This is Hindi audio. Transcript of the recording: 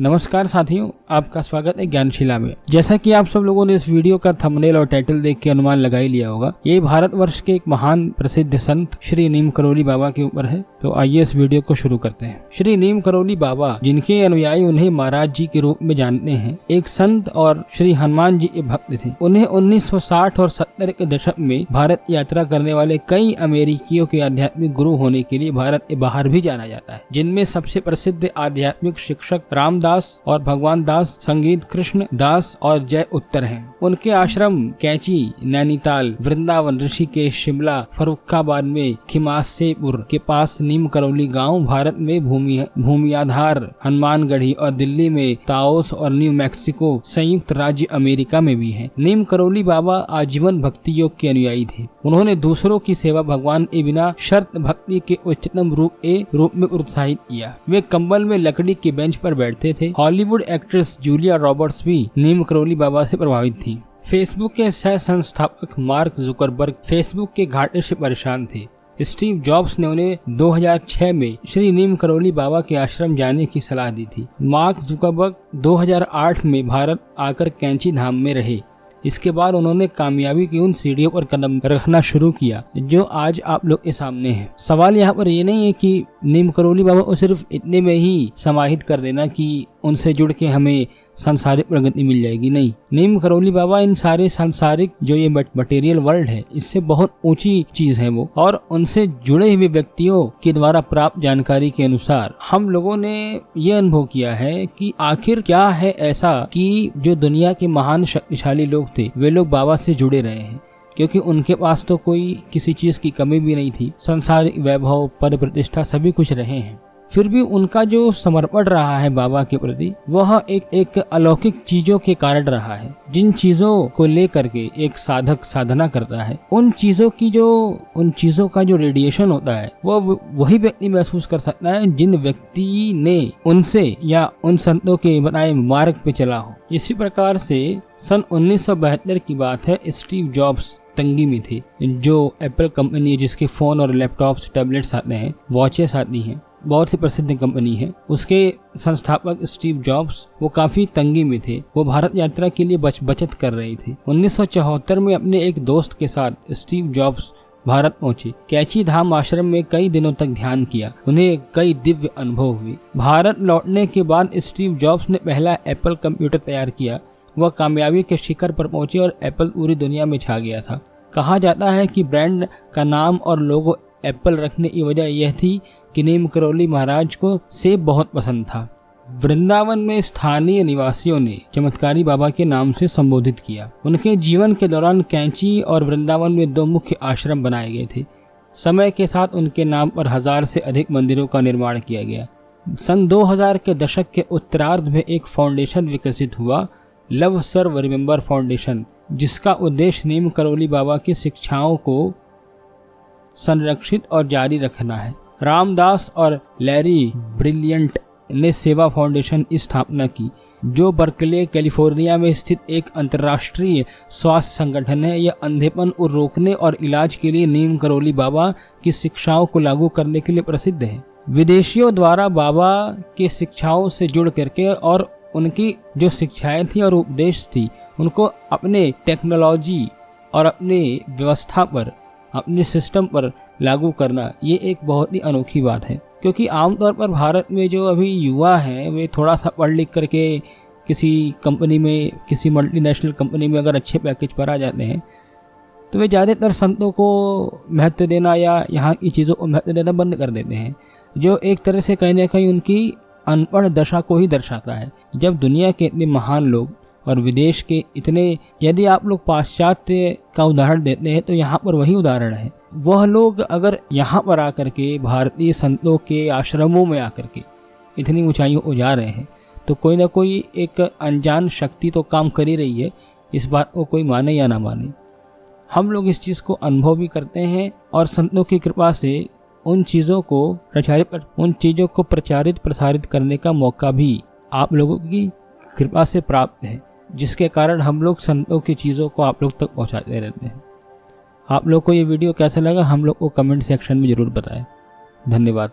नमस्कार साथियों, आपका स्वागत है ज्ञानशिला में। जैसा कि आप सब लोगों ने इस वीडियो का थंबनेल और टाइटल देख के अनुमान लगा ही लिया होगा, ये भारतवर्ष के एक महान प्रसिद्ध संत श्री नीम करोली बाबा के ऊपर है। तो आइए इस वीडियो को शुरू करते हैं। श्री नीम करोली बाबा, जिनके अनुयायी उन्हें महाराज जी के रूप में जानते हैं, एक संत और श्री हनुमान जी के भक्त थे। उन्हें 1960 और 70 के दशक में भारत यात्रा करने वाले कई अमेरिकियों के आध्यात्मिक गुरु होने के लिए भारत के बाहर भी जाना जाता है, जिनमें सबसे प्रसिद्ध आध्यात्मिक शिक्षक रामदास और भगवान दास, संगीत कृष्ण दास और जय उत्तर हैं। उनके आश्रम कैंची, नैनीताल, वृंदावन, ऋषिकेश, शिमला, फर्रुखाबाद में खिमासेपुर के पास नीम करोली गांव, भारत में भूमियाधार, हनुमानगढ़ी और दिल्ली में ताओस और न्यू मैक्सिको संयुक्त राज्य अमेरिका में भी है। नीम करोली बाबा आजीवन भक्ति योग के अनुयायी थे। उन्होंने दूसरों की सेवा भगवान के बिना शर्त भक्ति के उच्चतम रूप में प्रोत्साहित किया। वे कंबल में लकड़ी के बेंच पर बैठते थे। हॉलीवुड एक्ट्रेस जूलिया रॉबर्ट्स भी नीम करोली बाबा से प्रभावित थी। फेसबुक के सह संस्थापक मार्क जुकरबर्ग फेसबुक के घाटे से परेशान थे। स्टीव जॉब्स ने उन्हें 2006 में श्री नीम करोली बाबा के आश्रम जाने की सलाह दी थी। मार्क जुकरबर्ग 2008 में भारत आकर कैंची धाम में रहे। इसके बाद उन्होंने कामयाबी की उन सीढ़ियों पर कदम रखना शुरू किया जो आज आप लोग के सामने है। सवाल यहाँ पर ये नहीं है कि नीम करोली बाबा को सिर्फ इतने में ही समाहित कर देना कि उनसे जुड़ के हमें सांसारिक प्रगति मिल जाएगी। नहीं, नीम करोली बाबा इन सारे सांसारिक जो ये मटेरियल वर्ल्ड है, इससे बहुत ऊंची चीज है वो, और उनसे जुड़े हुए व्यक्तियों के द्वारा प्राप्त जानकारी के अनुसार हम लोगों ने ये अनुभव किया है कि आखिर क्या है ऐसा कि जो दुनिया के महान शक्तिशाली लोग थे, वे लोग बाबा से जुड़े रहे हैं, क्योंकि उनके पास तो कोई किसी चीज की कमी भी नहीं थी। सांसारिक वैभव, पद प्रतिष्ठा सभी कुछ रहे हैं, फिर भी उनका जो समर्पण रहा है बाबा के प्रति, वह एक अलौकिक चीजों के कारण रहा है। जिन चीजों को लेकर के एक साधक साधना करता है, उन चीजों का जो रेडिएशन होता है, वह वही व्यक्ति महसूस कर सकता है जिन व्यक्ति ने उनसे या उन संतों के बनाए मार्ग पे चला हो। इसी प्रकार से सन 1972 की बात है। स्टीव जॉब्स तंगी में थे। जो एप्पल कंपनी है, जिसके फोन और लैपटॉप्स, टैबलेट्स आते हैं, वॉचेस आती हैं, बहुत ही प्रसिद्ध कंपनी है, उसके संस्थापक स्टीव जॉब्स वो काफी तंगी में थे। वो भारत यात्रा के लिए बचत कर रहे थे। 1974 में अपने एक दोस्त के साथ स्टीव जॉब्स भारत पहुंचे। कैंची धाम आश्रम में कई दिनों तक ध्यान किया। उन्हें कई दिव्य अनुभव हुए। भारत लौटने के बाद स्टीव जॉब्स ने पहला एप्पल कंप्यूटर तैयार किया। वह कामयाबी के शिखर पर पहुंचे और एप्पल पूरी दुनिया में छा गया था। कहा जाता है कि ब्रांड का नाम और लोगो एप्पल रखने की वजह यह थी कि नीम करोली महाराज को सेब बहुत पसंद था। वृंदावन में स्थानीय निवासियों ने चमत्कारी बाबा के नाम से संबोधित किया। उनके जीवन के दौरान कैंची और वृंदावन में 2 मुख्य आश्रम बनाए गए थे। समय के साथ उनके नाम पर 1000 से अधिक मंदिरों का निर्माण किया गया। सन 2000 के दशक के उत्तरार्ध में एक फाउंडेशन विकसित हुआ, लव सर्व रिमेंबर फाउंडेशन, जिसका उद्देश्य नीम करोली बाबा की शिक्षाओं को संरक्षित और जारी रखना है। रामदास और लैरी ब्रिलियंट ने सेवा फाउंडेशन की स्थापना की, जो बर्कले कैलिफोर्निया में स्थित एक अंतर्राष्ट्रीय स्वास्थ्य संगठन है। यह अंधेपन को रोकने और इलाज के लिए नीम करोली बाबा की शिक्षाओं को लागू करने के लिए प्रसिद्ध है। विदेशियों द्वारा बाबा के शिक्षाओं से जुड़ करके और उनकी जो शिक्षाएं थी और उपदेश थी, उनको अपने टेक्नोलॉजी और अपने व्यवस्था पर, अपने सिस्टम पर लागू करना, ये एक बहुत ही अनोखी बात है। क्योंकि आमतौर पर भारत में जो अभी युवा हैं, वे थोड़ा सा पढ़ लिख करके किसी कंपनी में, किसी मल्टीनेशनल कंपनी में अगर अच्छे पैकेज पर आ जाते हैं, तो वे ज़्यादातर संतों को महत्व देना या यहाँ की चीज़ों को महत्व देना बंद कर देते हैं, जो एक तरह से कहीं ना कहीं उनकी अनपढ़ दशा को ही दर्शाता है। जब दुनिया के इतने महान लोग और विदेश के इतने, यदि आप लोग पाश्चात्य का उदाहरण देते हैं तो यहाँ पर वही उदाहरण है। वह लोग अगर यहाँ पर आकर के भारतीय संतों के आश्रमों में आकर के इतनी ऊंचाइयों को जा रहे हैं, तो कोई ना कोई एक अनजान शक्ति तो काम कर ही रही है। इस बात को कोई माने या ना माने, हम लोग इस चीज़ को अनुभव भी करते हैं और संतों की कृपा से उन चीज़ों को प्रचारित प्रसारित करने का मौका भी आप लोगों की कृपा से प्राप्त है, जिसके कारण हम लोग संतों की चीज़ों को आप लोग तक पहुंचाते रहते हैं। आप लोग को ये वीडियो कैसा लगा हम लोग को कमेंट सेक्शन में ज़रूर बताएं। धन्यवाद।